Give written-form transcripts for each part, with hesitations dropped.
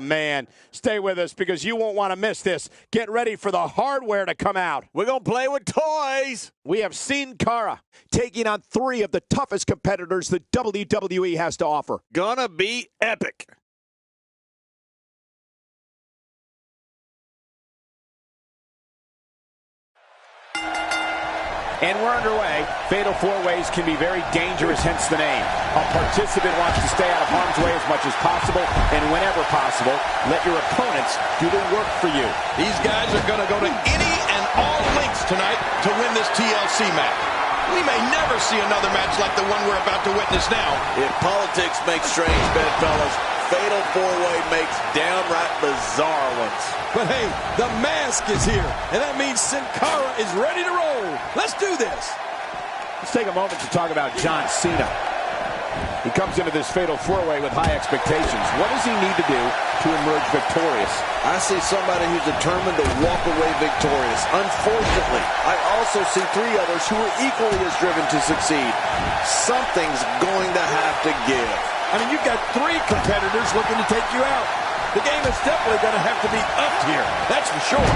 man. Stay with us because you won't want to miss this. Get ready for the hardware to come out. We're going to play with toys. We have Sin Cara taking on 3 of the toughest competitors the WWE has to offer. Gonna be epic. And we're underway. Fatal 4-ways can be very dangerous, hence the name. A participant wants to stay out of harm's way as much as possible, and whenever possible, let your opponents do the work for you. These guys are going to go to any and all lengths tonight to win this TLC match. We may never see another match like the one we're about to witness now. If politics makes strange bedfellas, Fatal 4-way makes downright bizarre ones. But hey, the mask is here, and that means Sin Cara is ready to roll. Let's do this. Let's take a moment to talk about John Cena. He comes into this Fatal 4-way with high expectations. What does he need to do to emerge victorious? I see somebody who's determined to walk away victorious. Unfortunately, I also see 3 others who are equally as driven to succeed. Something's going to have to give. I mean, you've got 3 competitors looking to take you out. The game is definitely going to have to be upped here. That's for sure.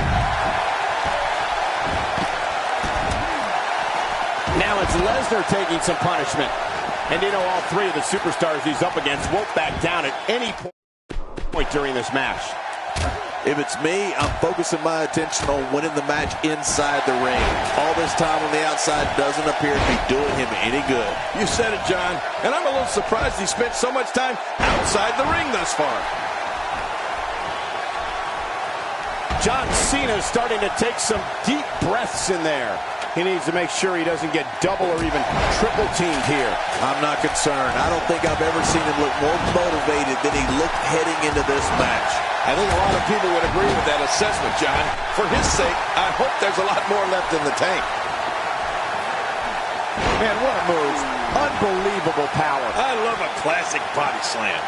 Now it's Lesnar taking some punishment. And you know, all 3 of the superstars he's up against won't back down at any point during this match. If it's me, I'm focusing my attention on winning the match inside the ring. All this time on the outside doesn't appear to be doing him any good. You said it, John. And I'm a little surprised he spent so much time outside the ring thus far. John Cena is starting to take some deep breaths in there. He needs to make sure he doesn't get double or even triple teamed here. I'm not concerned. I don't think I've ever seen him look more motivated than he looked heading into this match. I think a lot of people would agree with that assessment, John. For his sake, I hope there's a lot more left in the tank. Man, what a move. Unbelievable power. I love a classic body slam.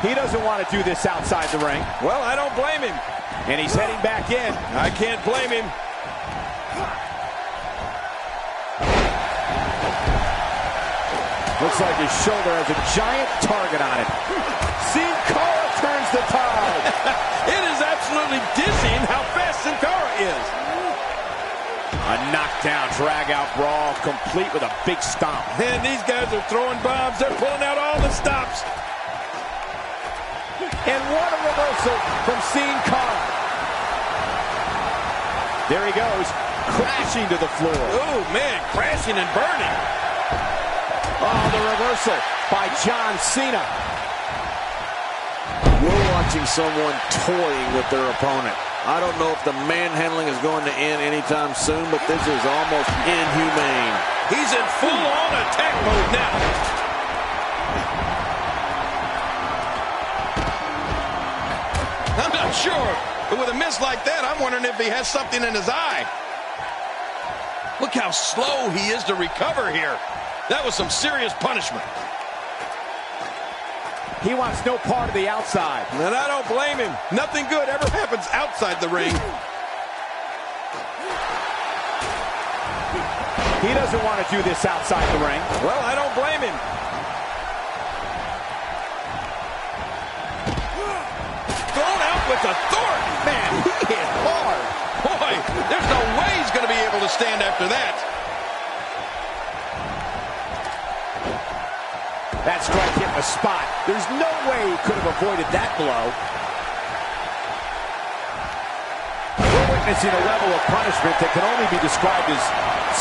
He doesn't want to do this outside the ring. Well, I don't blame him. And he's heading back in. I can't blame him. Looks like his shoulder has a giant target on it. Sin Cara turns the tide. It is absolutely dizzying how fast Sin Cara is. A knockdown, drag-out brawl, complete with a big stomp. And these guys are throwing bombs. They're pulling out all the stops. And what a reversal from Sin Cara. There he goes, crashing to the floor. Oh, man, crashing and burning. Oh, the reversal by John Cena. We're watching someone toying with their opponent. I don't know if the manhandling is going to end anytime soon, but this is almost inhumane. He's in full-on attack mode now. I'm not sure, but with a miss like that, I'm wondering if he has something in his eye. Look how slow he is to recover here. That was some serious punishment. He wants no part of the outside. And I don't blame him. Nothing good ever happens outside the ring. He doesn't want to do this outside the ring. Well, I don't blame him. Thrown out with authority. Man, he hit hard. Boy, there's no way he's going to be able to stand after that. That strike hit the spot. There's no way he could have avoided that blow. We're witnessing a level of punishment that can only be described as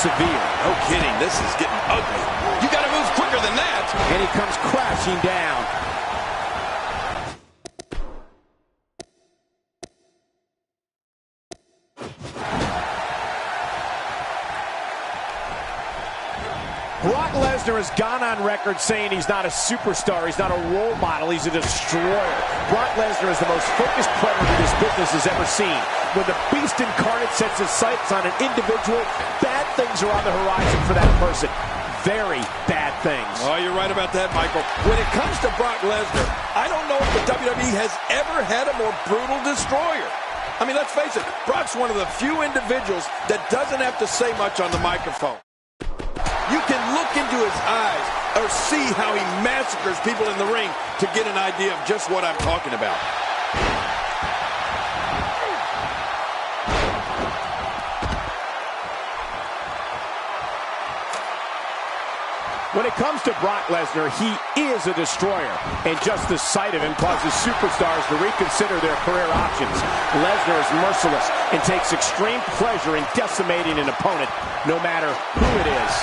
severe. No kidding, this is getting ugly. You got to move quicker than that. And he comes crashing down. Brock Lesnar has gone on record saying he's not a superstar, he's not a role model, he's a destroyer. Brock Lesnar is the most focused predator this business has ever seen. When the beast incarnate sets his sights on an individual, bad things are on the horizon for that person. Very bad things. Oh, you're right about that, Michael. When it comes to Brock Lesnar, I don't know if the WWE has ever had a more brutal destroyer. I mean, let's face it, Brock's one of the few individuals that doesn't have to say much on the microphone. You can look into his eyes or see how he massacres people in the ring to get an idea of just what I'm talking about. When it comes to Brock Lesnar, he is a destroyer. And just the sight of him causes superstars to reconsider their career options. Lesnar is merciless and takes extreme pleasure in decimating an opponent, no matter who it is.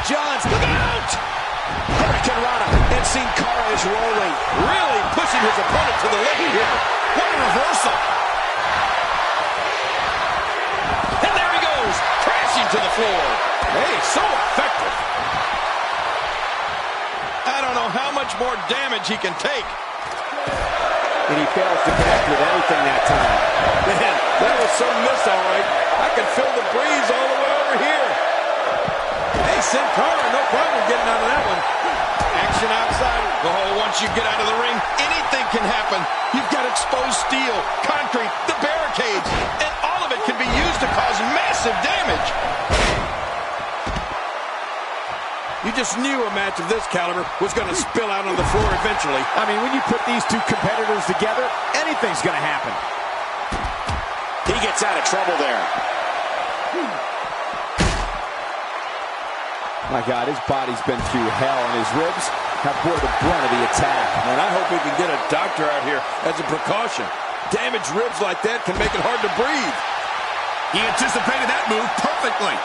John's, look out! Hurricane Rana, and Sin Cara is rolling. Really pushing his opponent to the limit here. What a reversal! To the floor. Hey, so effective. I don't know how much more damage he can take. And he fails to connect with anything that time. Man, that was some miss, all right. I can feel the breeze all the way over here. Hey, Sin Cara, no problem getting out of that one. Action outside. Oh, once you get out of the ring, anything can happen. You've got exposed steel, concrete, the barricades, and all of it can be used to cause massive damage. You just knew a match of this caliber was going to spill out on the floor eventually. I mean, when you put these two competitors together, anything's going to happen. He gets out of trouble there. My God, his body's been through hell, and his ribs have bore the brunt of the attack. And I hope we can get a doctor out here as a precaution. Damaged ribs like that can make it hard to breathe. He anticipated that move perfectly.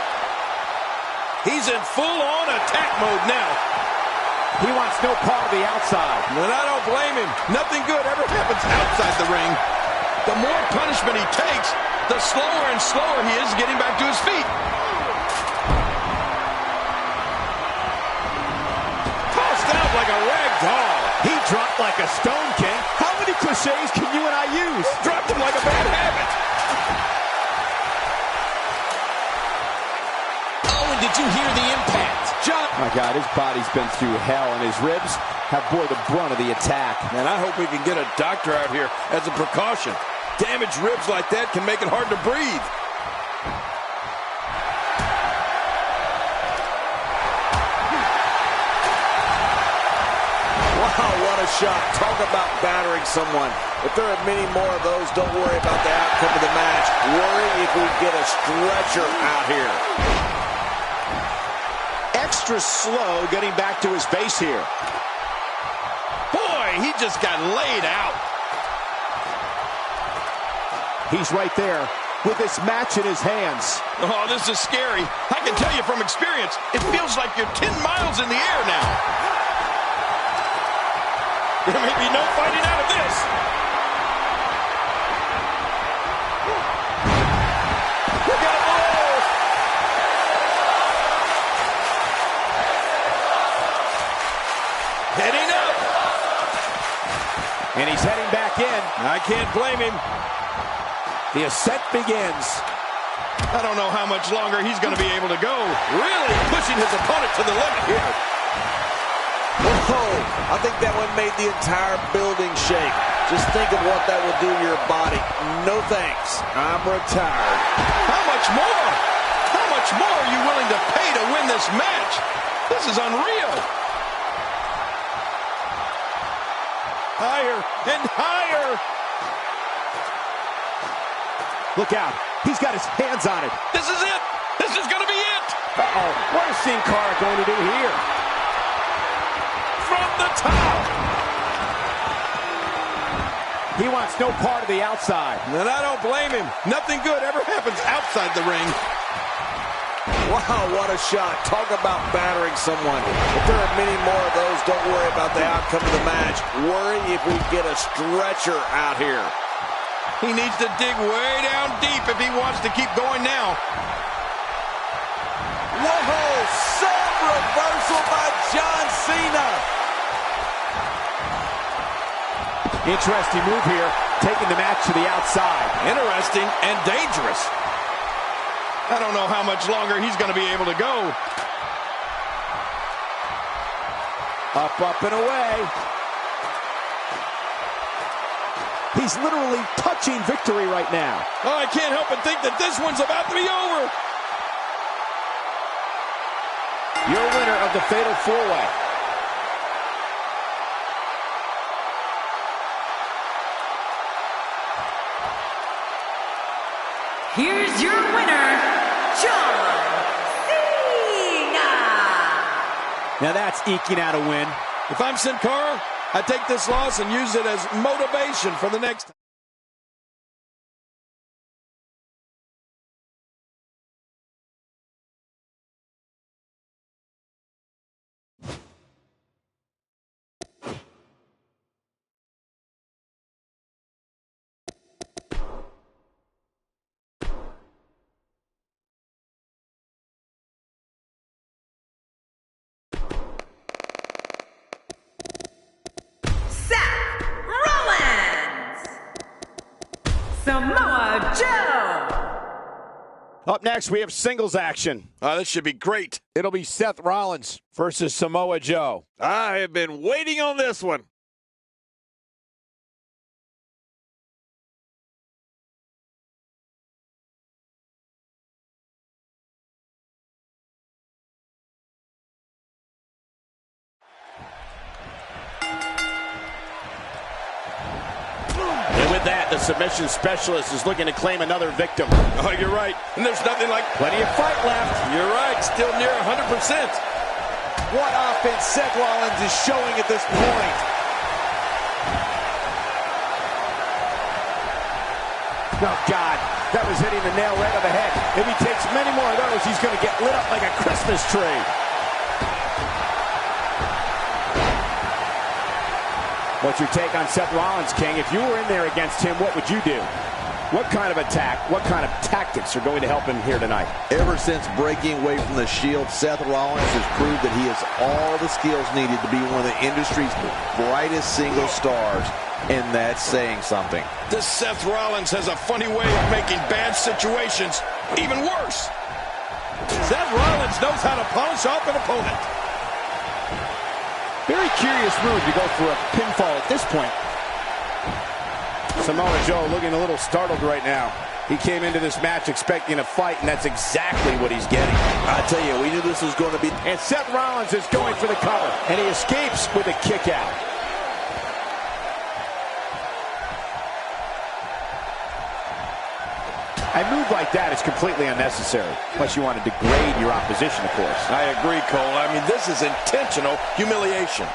He's in full-on attack mode now. He wants no part of the outside. And I don't blame him. Nothing good ever happens outside the ring. The more punishment he takes, the slower and slower he is getting back to his feet. Tossed out like a rag doll. He dropped like a stone, King. How many cliches can you and I use? Dropped him like a bad habit. Did you hear the impact? John. My God, his body's been through hell, and his ribs have bore the brunt of the attack. And I hope we can get a doctor out here as a precaution. Damaged ribs like that can make it hard to breathe. Wow, what a shot. Talk about battering someone. If there are many more of those, don't worry about the outcome of the match. Worry if we get a stretcher out here. Extra slow getting back to his base here. Boy, he just got laid out. He's right there with this match in his hands. Oh, this is scary. I can tell you from experience, it feels like you're 10 miles in the air now. There may be no fighting out of this. Look at him roll. Heading up. And he's heading back in. I can't blame him. The ascent begins. I don't know how much longer he's going to be able to go. Really pushing his opponent to the limit here. Whoa, I think that one made the entire building shake. Just think of what that will do to your body. No thanks. I'm retired. How much more? How much more are you willing to pay to win this match? This is unreal. Higher and higher. Look out. He's got his hands on it. This is it. This is going to be it. Uh-oh. What is Sin Cara going to do here? From the top. He wants no part of the outside. And I don't blame him. Nothing good ever happens outside the ring. Wow, what a shot. Talk about battering someone. If there are many more of those, don't worry about the outcome of the match. Worry if we get a stretcher out here. He needs to dig way down deep if he wants to keep going now. Whoa, some reversal by John Cena. Interesting move here, taking the match to the outside. Interesting and dangerous. I don't know how much longer he's going to be able to go. Up, up, and away. He's literally touching victory right now. Oh, I can't help but think that this one's about to be over. Your winner of the Fatal 4-Way. Here's your winner, John Cena. Now that's eking out a win. If I'm Sin Cara, I take this loss and use it as motivation for the next time. Samoa Joe. Up next, we have singles action. This should be great. It'll be Seth Rollins versus Samoa Joe. I have been waiting on this one. And with that, the submission specialist is looking to claim another victim. Oh, you're right. And there's nothing like... Plenty of fight left. You're right. Still near 100%. What offense Seth Rollins is showing at this point. Oh, God. That was hitting the nail right on the head. If he takes many more of those, he's going to get lit up like a Christmas tree. What's your take on Seth Rollins, King? If you were in there against him, what would you do? What kind of attack, what kind of tactics are going to help him here tonight? Ever since breaking away from the Shield, Seth Rollins has proved that he has all the skills needed to be one of the industry's brightest single stars, and that's saying something. This Seth Rollins has a funny way of making bad situations even worse. Seth Rollins knows how to polish off an opponent. Very curious move to go for a pinfall at this point. Samoa Joe looking a little startled right now. He came into this match expecting a fight, and that's exactly what he's getting. I tell you, we knew this was going to be... And Seth Rollins is going for the cover, and he escapes with a kick out. A move like that is completely unnecessary, unless you want to degrade your opposition, of course. I agree, Cole. I mean, this is intentional humiliation.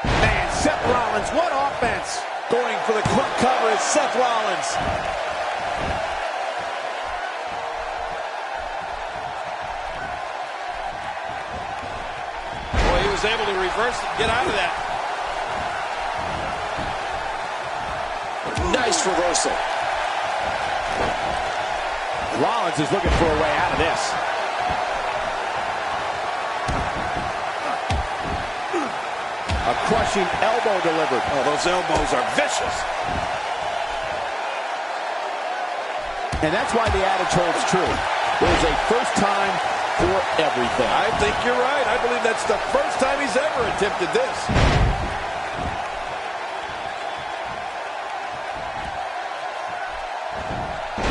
Man, Seth Rollins, what offense! Going for the quick cover is Seth Rollins. Boy, he was able to reverse it, get out of that. Nice reversal. Rollins is looking for a way out of this. A crushing elbow delivered. Oh, those elbows are vicious. And that's why the adage holds true. There's a first time for everything. I think you're right. I believe that's the first time he's ever attempted this.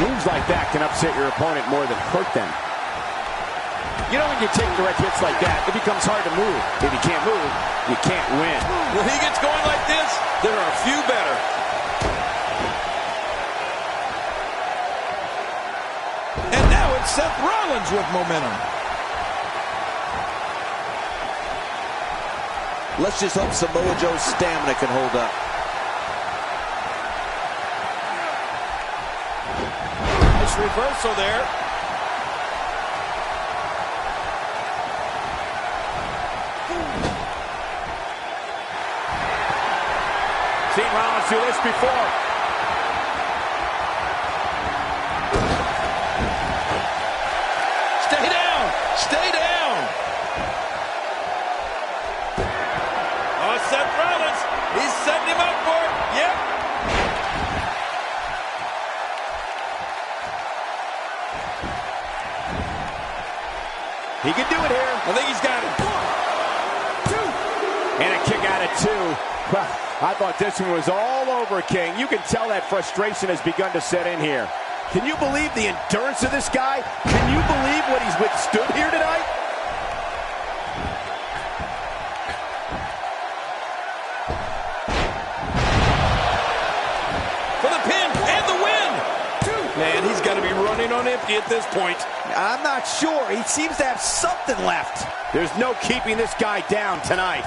Moves like that can upset your opponent more than hurt them. You know, when you take direct hits like that, it becomes hard to move. If you can't move, you can't win. When he gets going like this, there are a few better. And now it's Seth Rollins with momentum. Let's just hope Samoa Joe's stamina can hold up. Nice reversal there. Seen Rollins do this before. Stay down! Stay down! Oh, Seth Rollins, he's setting him up for it. Yep. He can do it here. I think he's got it. And a kick out of 2. Well, I thought this one was all over, King. You can tell that frustration has begun to set in here. Can you believe the endurance of this guy? Can you believe what he's withstood here tonight? For the pin and the win. Man, he's got to be running on empty at this point. I'm not sure. He seems to have something left. There's no keeping this guy down tonight.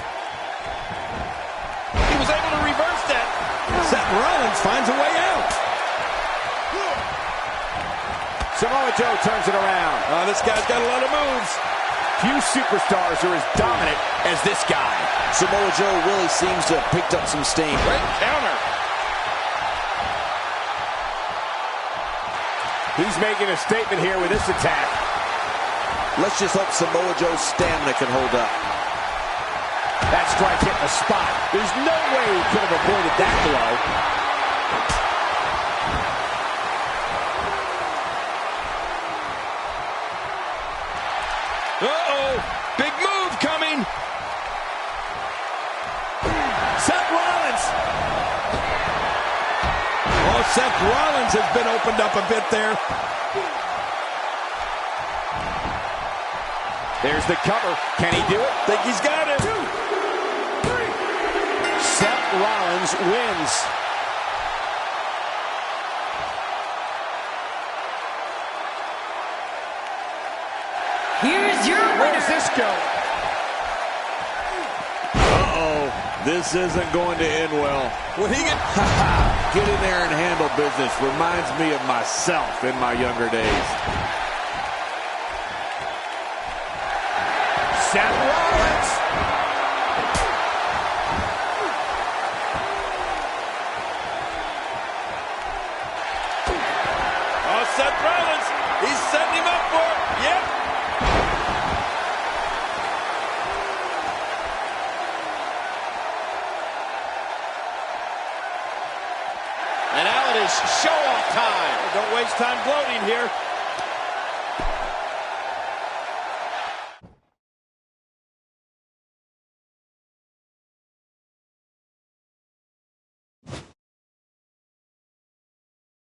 He was able to reverse that. Seth Rollins finds a way out. Samoa Joe turns it around. This guy's got a lot of moves. Few superstars are as dominant as this guy. Samoa Joe really seems to have picked up some steam. Great counter. He's making a statement here with this attack. Let's just hope Samoa Joe's stamina can hold up. That strike hit the spot. There's no way he could have avoided that blow. Uh-oh. Big move coming. Seth Rollins. Oh, Seth Rollins has been opened up a bit there. There's the cover. Can he do it? Think he's got it. 2, 3. Seth Rollins wins. Here's your Where winner. does this go? Uh-oh. This isn't going to end well. Will he get... Get in there and handle business. Reminds me of myself in my younger days. Seth Rollins. Oh, Seth Rollins. He's setting him up for it. Yep. And now it is show-off time. Don't waste time gloating here.